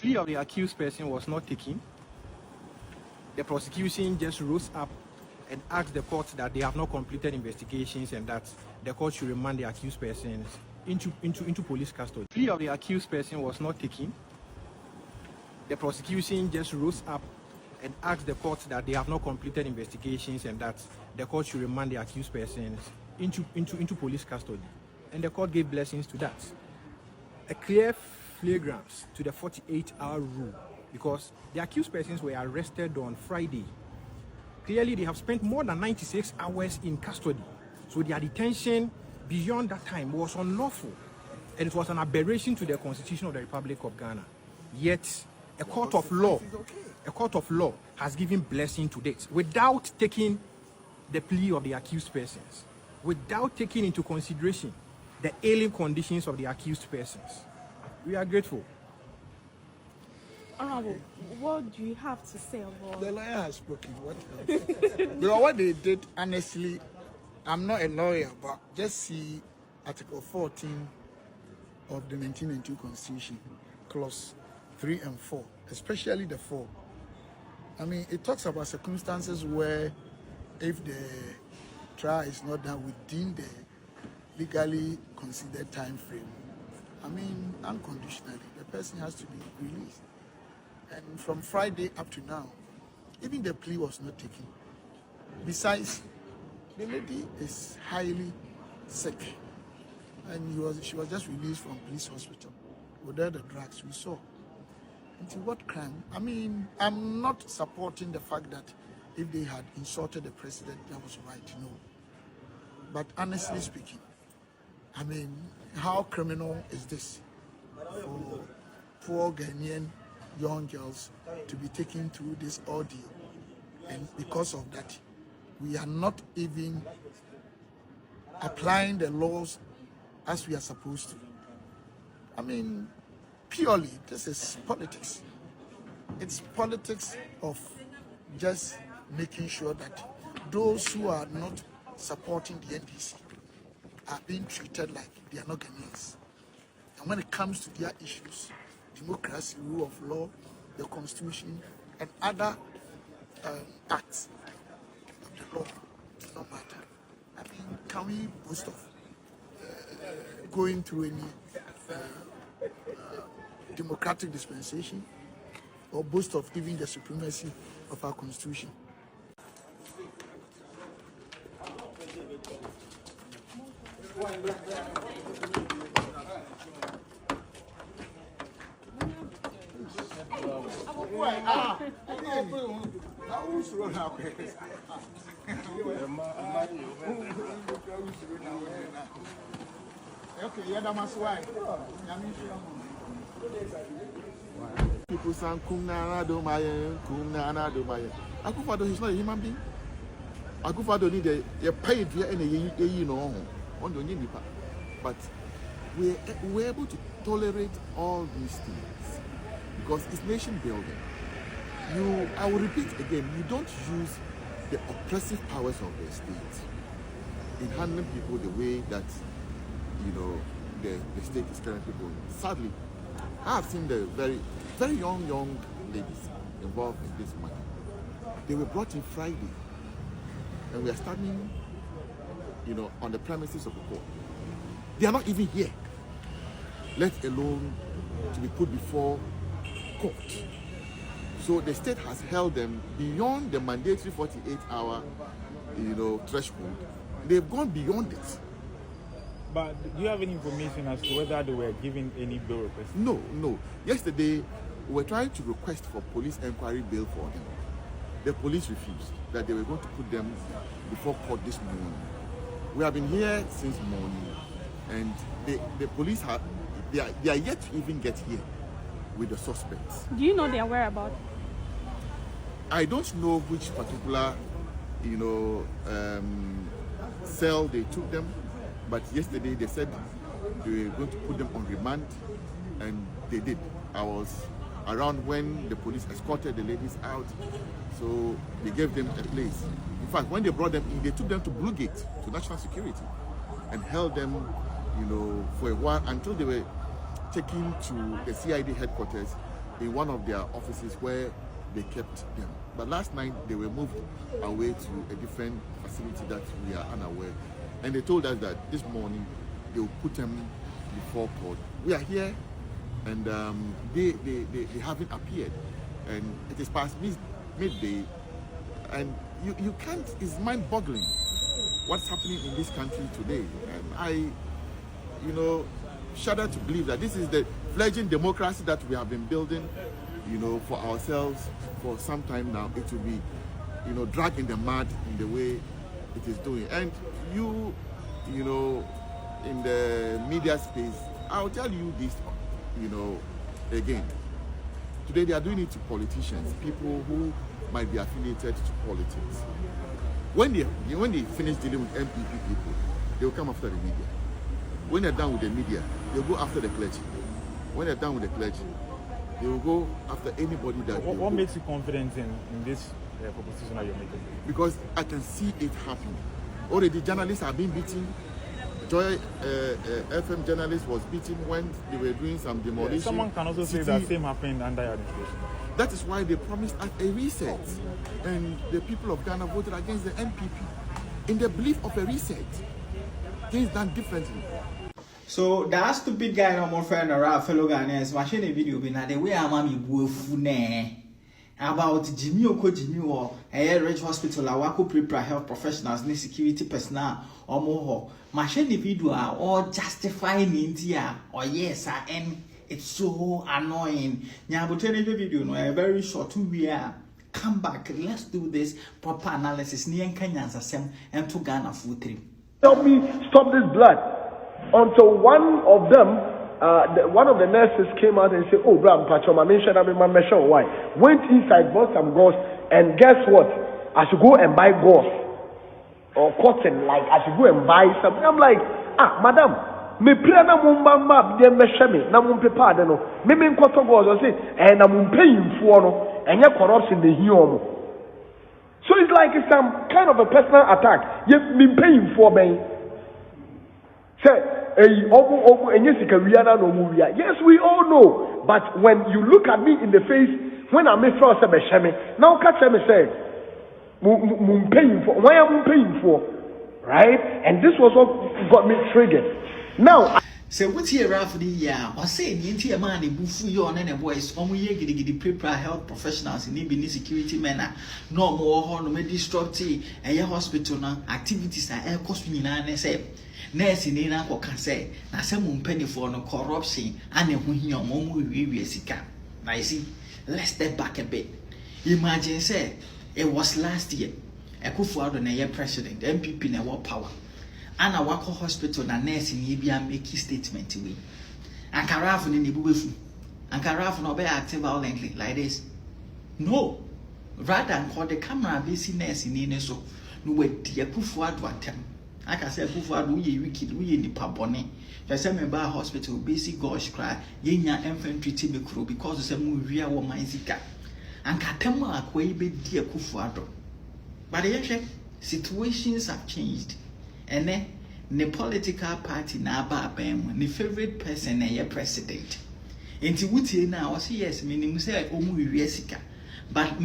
plea of the accused person was not taken. The prosecution just rose up and asked the court that they have not completed investigations and that the court should remand the accused persons into police custody. Plea of the accused person was not taken. The prosecution just rose up and asked the court that they have not completed investigations and that the court should remand the accused persons into police custody. And the court gave blessings to that. A clear flagrance to the 48-hour rule, because the accused persons were arrested on Friday. Clearly, they have spent more than 96 hours in custody. So their detention beyond that time was unlawful. And it was an aberration to the Constitution of the Republic of Ghana. Yet, a court of law has given blessing to this without taking the plea of the accused persons, without taking into consideration the ailing conditions of the accused persons. We are grateful. Honorable, what do you have to say about the lawyer has spoken? What else? Because what they did, honestly, I'm not a lawyer, but just see Article 14 of the 1992 Constitution, Clause 3 and 4, especially the 4. I mean, it talks about circumstances where if the trial is not done within the legally considered time frame, I mean, unconditionally, the person has to be released. And from Friday up to now, even the plea was not taken. Besides, the lady is highly sick, and she was just released from police hospital without the drugs we saw. Into what crime? I mean, I'm not supporting the fact that if they had insulted the president, that was right, no. But honestly speaking, I mean, how criminal is this for poor Ghanaian young girls to be taken through this ordeal? And because of that, we are not even applying the laws as we are supposed to. I mean, purely, this is politics. It's politics of just making sure that those who are not supporting the NDC are being treated like they are not Ghanaians. And when it comes to their issues, democracy, rule of law, the constitution, and other acts of the law do not matter. I mean, can we boast of going through any democratic dispensation or boast of even the supremacy of our constitution? People say Kumnana do Mayan, Kumnana do Mayan. Akufado is not a human being. Akufado need a paid and a on the Nipa. But we're able to tolerate all these things because it's nation building. I will repeat again, you don't use the oppressive powers of the state in handling people the way that, the state is currently going. Sadly, I have seen the very, very young ladies involved in this matter. They were brought in Friday, and we are standing, on the premises of the court. They are not even here, let alone to be put before court. So the state has held them beyond the mandatory 48-hour, threshold. They've gone beyond it. But do you have any information as to whether they were given any bail request? No. Yesterday, we were trying to request for police inquiry bail for them. The police refused, that they were going to put them before court this morning. We have been here since morning, and the police they are yet to even get here with the suspects. Do you know their whereabouts? I don't know which particular, cell they took them, but yesterday they said they were going to put them on remand, and they did. I was around when the police escorted the ladies out, so they gave them a place. In fact, when they brought them in, they took them to Blue Gate, to National Security, and held them, for a while until they were taken to the CID headquarters, in one of their offices where they kept them. But last night they were moved away to a different facility that we are unaware. And they told us that this morning they will put them before court. We are here, and they haven't appeared, and it is past midday, and you can't. It's mind-boggling what's happening in this country today. And I shudder to believe that this is the fledgling democracy that we have been building, for ourselves for some time now. It will be, dragged in the mud in the way it is doing. And in the media space, I'll tell you this, again. Today they are doing it to politicians, people who might be affiliated to politics. When they finish dealing with NPP people, they will come after the media. When they're done with the media, they'll go after the clergy. When they're done with the clergy, they will go after anybody that... What makes you confident in this proposition that you're making? Because I can see it happening. Already journalists are being beaten. Joy FM journalist was beaten when they were doing some demolition. Someone can also say that same happened under your administration. That is why they promised us a reset. And the people of Ghana voted against the NPP in the belief of a reset. Things done differently. So that stupid guy no more friend or our fellow Ghanaians watching a video be na the way amami buofune about Jimmy or a Rich Hospital awako prepare health professionals ni security personnel or more machine the video or justifying India or yes and it's so annoying. Nyabutene video no a very short 2 year. Come back, let's do this proper analysis. Ni Kenyans asem and to Ghana full trip. Help me stop this blood. Until one of them, one of the nurses came out and said, "Oh, Bram, Pachoma, mention why?" Went inside, bought some gauze, and guess what? I should go and buy gauze or cotton. Like I should go and buy something. I'm like, madam, me pray na mumba map de meshame na mum prepare de no. Me cotton gauze say, and I'm paying for no, and your corruption the hiomo. So it's like it's some kind of a personal attack. You me paying for me. Yes, we all know. But when you look at me in the face, when I'm now catch me say, why am I paying for? Right? And this was what got me triggered. Now, so what's here after the year? Or say the entire man in Bufu yon and a voice, giddy prepare health professionals in Ibini security men, no more no disruptive a hospital activities are air costing in say. Nurse in Inako can say, na some penny for no corruption and a win your mom will sika. I see, let's step back a bit. Imagine, say, it was last year. A Kufu on a year president, NPP in a power. And a Wako hospital, na nurse in Ibia make his statement to me. And Carafon in the Bufu. And Carafon no be active violently like this. No. Rather than call the camera busy nurse in Ineso. No way, dear Kufu at them. I can say, we wicked, we in the pabone. The same by hospital, basic gosh cry, yenya infantry team crew because the same real woman zika. And Katema Kwebe dear Kufuado. But the situations have changed. And then the political party na ba bam, the favorite person a president. Inti wuti now, yes, meaning say, Omu Riesica. But